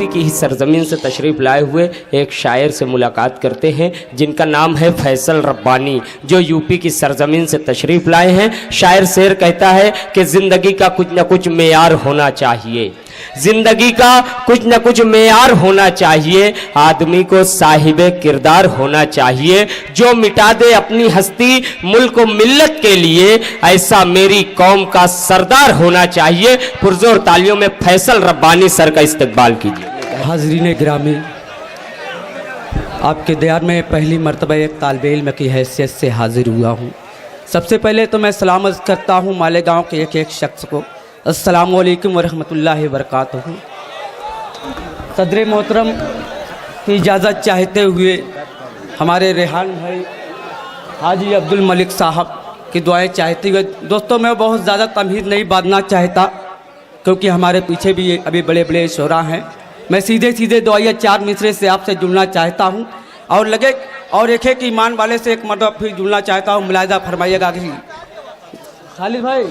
UP की ही सरजमीन से तशरीफ़ लाए हुए एक शायर से मुलाकात करते हैं जिनका नाम है फैसल रब्बानी, जो यूपी की सरजमीन से तशरीफ़ लाए हैं। शायर शेर कहता है कि ज़िंदगी का कुछ न कुछ मेयार होना चाहिए, जिंदगी का कुछ न कुछ मेयार होना चाहिए, आदमी को साहिबे किरदार होना चाहिए, जो मिटा दे अपनी हस्ती मुल्क व मिल्लत के लिए, ऐसा मेरी कौम का सरदार होना चाहिए। पुरजोर तालियों में फैसल रब्बानी सर का इस्तकबाल कीजिए। हाज़रीन गिरामी, आपके दयार में पहली मरतबा एक तालिबे इल्म की हैसियत से हाजिर हुआ हूँ। सबसे पहले तो मैं सलाम अर्ज़ करता हूँ मालेगांव के एक एक शख्स को, अस्सलामु अलैकुम वरहमतुल्लाहि वबरकातुहू। सदर मोहतरम की इजाज़त चाहते हुए हमारे रेहान भाई हाजी अब्दुल मलिक साहब की दुआएं चाहते हुए, दोस्तों मैं बहुत ज़्यादा तमहीद नहीं बांधना चाहता क्योंकि हमारे पीछे भी अभी बड़े बड़े शोरा हैं। मैं सीधे सीधे दुआया चार मिसरे से आपसे जुड़ना चाहता हूँ और लगे और एक एक ईमान वाले से एक मरतबा फिर जुड़ना चाहता हूँ। मुलाहिजा फरमाइएगा कि खालिद भाई,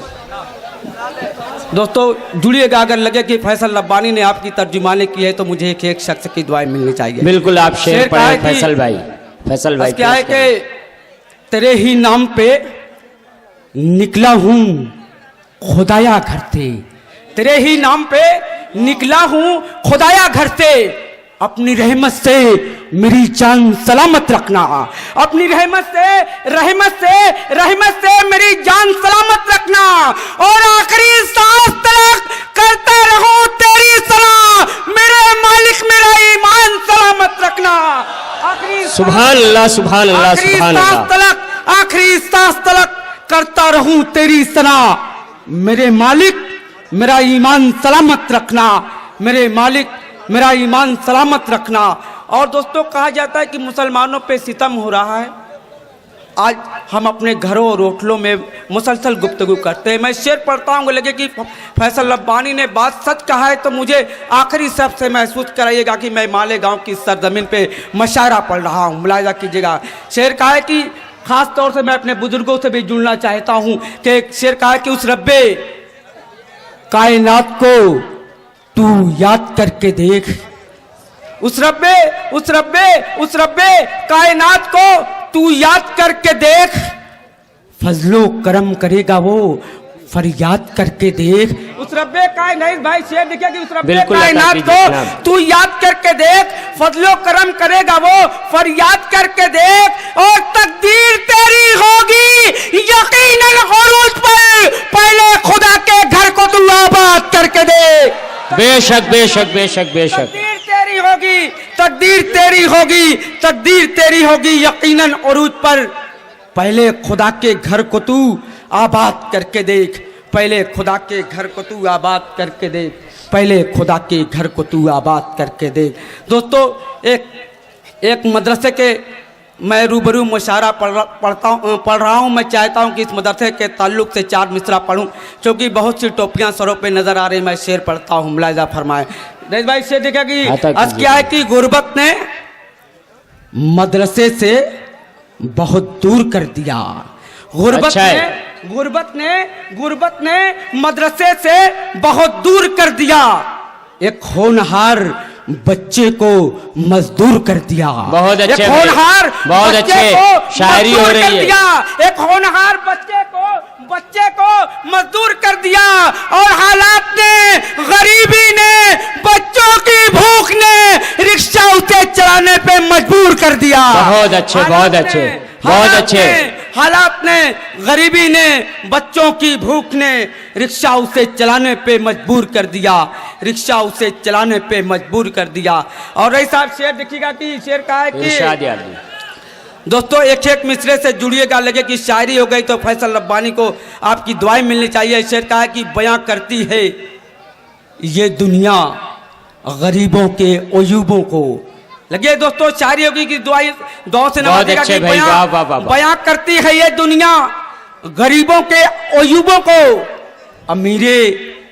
दोस्तों जुड़िएगा। अगर लगे कि फैसल रब्बानी ने आपकी तर्जुमानी की है तो मुझे एक एक शख्स की दुआएं मिलनी चाहिए। बिल्कुल, आप शेर पढ़े फैसल भाई। फैसल भाई क्या है कि तेरे ही नाम पे निकला हूँ खुदाया घर से, तेरे ही नाम पे निकला हूँ खुदाया घर से, अपनी रहमत से मेरी जान सलामत रखना, अपनी रहमत से मेरी जान सलामत रखना, और आखिरी सांस तक करता रहूं तेरी सलाह, मेरे मालिक मेरा ईमान सलामत रखना। सुभान अल्लाह, सुभान अल्लाह, सुभान अल्लाह। आखिरी सांस तक करता रहूं तेरी सलाह, मेरे मालिक मेरा ईमान सलामत रखना, मेरे मालिक मेरा ईमान सलामत रखना। और दोस्तों कहा जाता है कि मुसलमानों पे सितम हो रहा है। आज हम अपने घरों और होटलों में मुसलसल गुफ्तगू करते हैं। मैं शेर पढ़ता हूँ, लगे कि फैसल रब्बानी ने बात सच कहा है तो मुझे आखिरी शब्द से महसूस कराइएगा कि मैं मालेगांव की सरजमीन पे मशायरा पढ़ रहा हूँ। मुलाहिजा कीजिएगा। शेर कहा है कि ख़ास तौर से मैं अपने बुजुर्गों से भी जुड़ना चाहता हूँ कि एक शेर कहा है कि उस रब्बे कायनात को तू याद करके देख, उस रब्बे कायनात को तू याद करके देख, फजलो करम करेगा वो फरियाद करके देख। उस रब्बे कायनात, भाई शेर देखिए कि उस रब्बे कायनात को तू याद करके देख, फजलो करम करेगा वो फरियाद करके देख, और तकदीर तेरी होगी यकीनन उरूज पर, पहले खुदा के घर को तू आबाद करके देख। बेशक बेशक बेशक बेशक। तकदीर तेरी होगी, तकदीर तेरी होगी यकीनन उरूज पर, पहले खुदा के घर को तू आबाद करके देख, पहले खुदा के घर को तू आबाद करके देख, पहले खुदा के घर को तू आबाद करके देख। दोस्तों एक मदरसे के मैं रूबरू मुशायरा पढ़ रहा हूँ। मैं चाहता हूँ कि इस मदरसे के ताल्लुक़ से चार मिसरा पढ़ूँ क्योंकि बहुत सी टोपियाँ सरों पे नज़र आ रही। मैं शेर पढ़ता हूँ, मुलाहिजा फरमाए। देश भाई शेर देखा कि आज क्या है कि गुर्बत ने मदरसे से बहुत दूर कर दिया, गुर्बत ने मदरसे से बहुत दूर कर दिया, एक होनहार बच्चे को मजदूर कर दिया। बहुत अच्छे, बहुत अच्छे शायरी हो रही है। एक होनहार बच्चे को मजदूर कर दिया, और हालात ने, गरीबी ने, बच्चों की भूख ने रिक्शा उसे चलाने पे मजबूर कर दिया। बहुत अच्छे, बहुत अच्छे, बहुत अच्छे। हालात ने, गरीबी ने, बच्चों की भूख ने रिक्शा उसे चलाने पे मजबूर कर दिया, रिक्शा उसे चलाने पे मजबूर कर दिया। और ऐसा शेर देखिएगा कि शेर का है कि दोस्तों एक एक मिसरे से जुड़िएगा। लगे कि शायरी हो गई तो फैसल रब्बानी को आपकी दुआएं मिलनी चाहिए। शेर का है कि बयां करती है ये दुनिया गरीबों के अयूबों को। लगे दोस्तों शायरी होगी कि दुआ से नवाजेगा कि बयां करती है ये दुनिया गरीबों के अयूबों को, अमीरे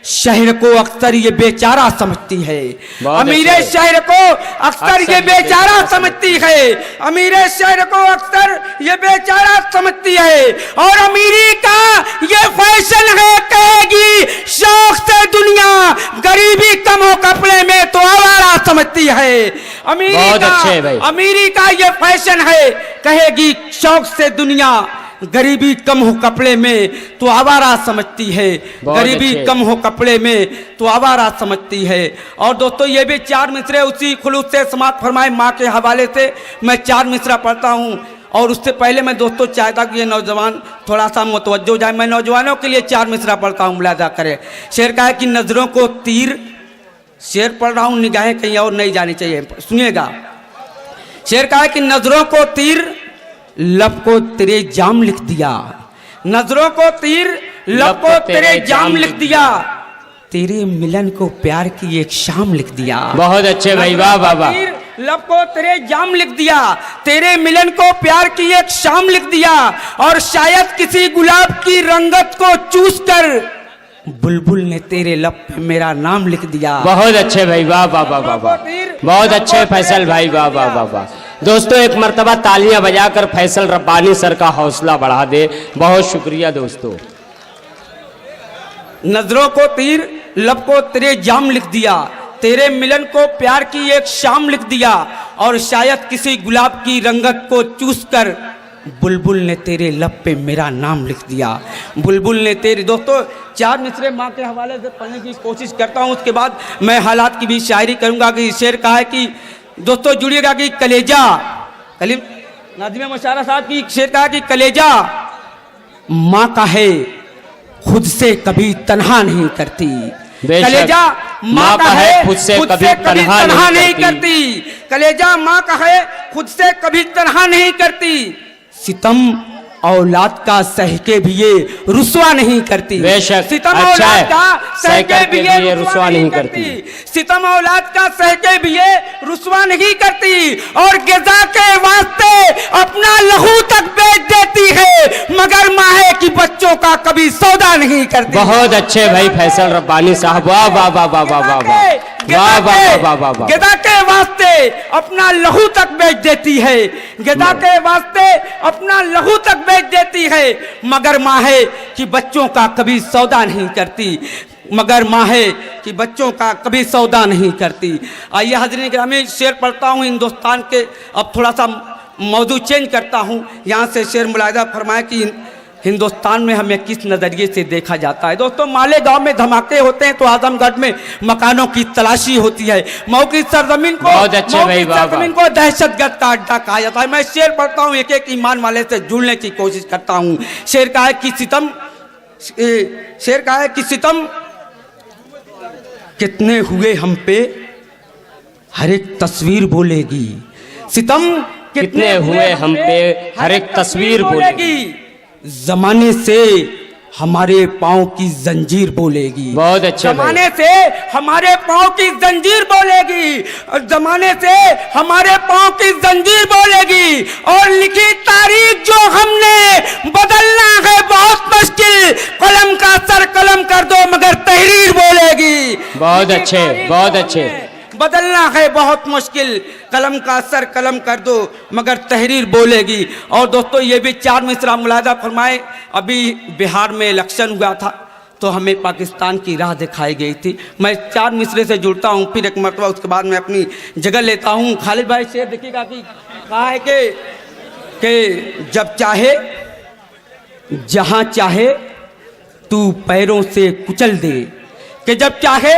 शहर को अक्सर ये बेचारा समझती है, अमीरे शहर को अक्सर ये बेचारा समझती है, अमीरे शहर को अक्सर ये बेचारा समझती है, और अमीरी का ये फैशन है कहेगी शौक से दुनिया गरीबी कम हो कपड़े में तो आवारा समझती है। बहुत अच्छे भाई। अमीरी का ये फैशन है, कहेगी शौक से दुनिया, गरीबी कम हो कपड़े में तो आवारा समझती है। गरीबी कम हो कपड़े में तो आवारा समझती है। और दोस्तों ये भी 4 मिसरे उसी खुलूस से समाप्त फरमाए माँ के हवाले से मैं 4 मिसरा पढ़ता हूँ। और उससे पहले मैं दोस्तों चाहता कि ये नौजवान थोड़ा सा मुतवज्जो हो जाए। मैं नौजवानों के लिए 4 मिसरा पढ़ता हूँ, मुलाजा करें। शेर का है कि नजरों को तीर, शेर पढ़ रहा हूँ, निगाहें कहीं और नहीं जानी चाहिए, सुनिएगा। शेर का है कि नजरों को तीर, लब को तेरे जाम लिख दिया। नजरों को तीर, लब को तेरे जाम लिख दिया, तेरे मिलन को प्यार की एक शाम लिख दिया। बहुत अच्छे भाई, वाह वाह वाह। लब को तेरे जाम लिख दिया, तेरे मिलन को प्यार की एक शाम लिख दिया, और शायद किसी गुलाब की रंगत को चूस कर बुलबुल ने तेरे लब पे मेरा नाम लिख दिया। बहुत अच्छे भाई, वाह वाह वाह वाह वाह, बहुत अच्छे फैसल भाई, वाह वाह वाह वाह। दोस्तों एक मर्तबा तालियां बजाकर फैसल रब्बानी सर का हौसला बढ़ा दे। बहुत शुक्रिया दोस्तों। नजरों को तीर, लब को तेरे जाम लिख दिया, तेरे मिलन को प्यार की एक शाम लिख दिया, और शायद किसी गुलाब की रंगत को चूस कर बुलबुल ने तेरे लब पे मेरा नाम लिख दिया। बुलबुल ने तेरे, दोस्तों 4 मिसरे माँ के हवाले से पढ़ने की कोशिश करता हूँ, उसके बाद मैं हालात की भी शायरी करूँगा। कि शेर कहा है कि दोस्तों जुड़िएगा कि कलेजा, कलीम नाज़िम मुशारा साहब की शेर कहा कि कलेजा माँ का है खुद से कभी तन्हा नहीं करती। कलेजा माँ का है खुद से कभी तन्हा नहीं करती। कलेजा माँ का है खुद से कभी तन्हा नहीं करती। सितम औलाद का सह के भी ये रुसवा नहीं करती। सितम औलाद का सह के भी ये रुसवा नहीं करती। सितम औलाद का सह के भी ये रुसवा नहीं करती, और ग़िज़ा के वास्ते अपना लहू तक बेच देती है, मगर माहे की बच्चों का कभी सौदा नहीं करती। बहुत अच्छे भाई फैसल रब्बानी साहब, वाह वाह वाह वाह वाह वाह वाह वाह वाह वाह वाह। ग़िज़ा के वास्ते अपना लहू तक बेच देती है, ग़िज़ा के वास्ते अपना लहू तक बेच देती है, मगर माहे कि बच्चों का कभी सौदा नहीं करती, मगर माहे कि बच्चों का कभी सौदा नहीं करती। आइए हाज़रीन गिरामी, शेर पढ़ता हूँ हिंदुस्तान के। अब थोड़ा सा मौजू चेंज करता हूँ, यहाँ से शेर मुलाहिज़ा फरमाए कि हिंदुस्तान में हमें किस नज़रिए से देखा जाता है। दोस्तों मालेगांव में धमाके होते हैं तो आजमगढ़ में मकानों की तलाशी होती है। मऊ की सरजमीन को दहशतगर्द का अड्डा कहा जाता है। मैं शेर पढ़ता हूँ, एक एक ईमान वाले से जुड़ने की कोशिश करता हूँ। शेर का है कि सितम, शेर का है कि सितम कितने हुए हम पे हर एक तस्वीर बोलेगी। सितम कितने हुए हम पे हर एक तस्वीर बोलेगी। जमाने से हमारे पाँव की जंजीर बोलेगी। बहुत अच्छा। जमाने से हमारे पाँव की जंजीर बोलेगी, और जमाने से हमारे पाँव की जंजीर बोलेगी, और लिखी तारीख जो हमने बदलना है बहुत मुश्किल, कलम का सर कलम कर दो मगर तहरीर बोलेगी। बहुत अच्छे, बहुत अच्छे। बदलना है बहुत मुश्किल, कलम का सर कलम कर दो मगर तहरीर बोलेगी। और दोस्तों ये भी 4 मिसरा मुलाहिज़ा फरमाए। अभी बिहार में इलेक्शन हुआ था तो हमें पाकिस्तान की राह दिखाई गई थी। मैं 4 मिसरे से जुड़ता हूँ, फिर एक मरतबा उसके बाद मैं अपनी जगह लेता हूँ। खालिद भाई शेर देखिएगा कि कहा है कि जब चाहे जहाँ चाहे तू पैरों से कुचल दे, कि जब चाहे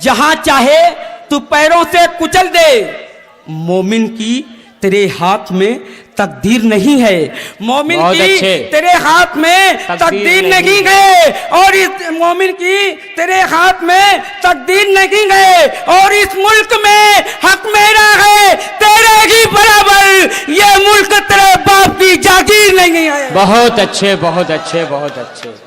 जहाँ चाहे तू पैरों से कुचल दे, मोमिन की तेरे हाथ में तकदीर नहीं है। मोमिन की तेरे हाथ में तकदीर नहीं है, और इस मोमिन की तेरे हाथ में तकदीर नहीं है, और इस मुल्क में हक मेरा है तेरे ही बराबर, ये मुल्क तेरे बाप की जागीर नहीं है। बहुत अच्छे, बहुत अच्छे, बहुत अच्छे।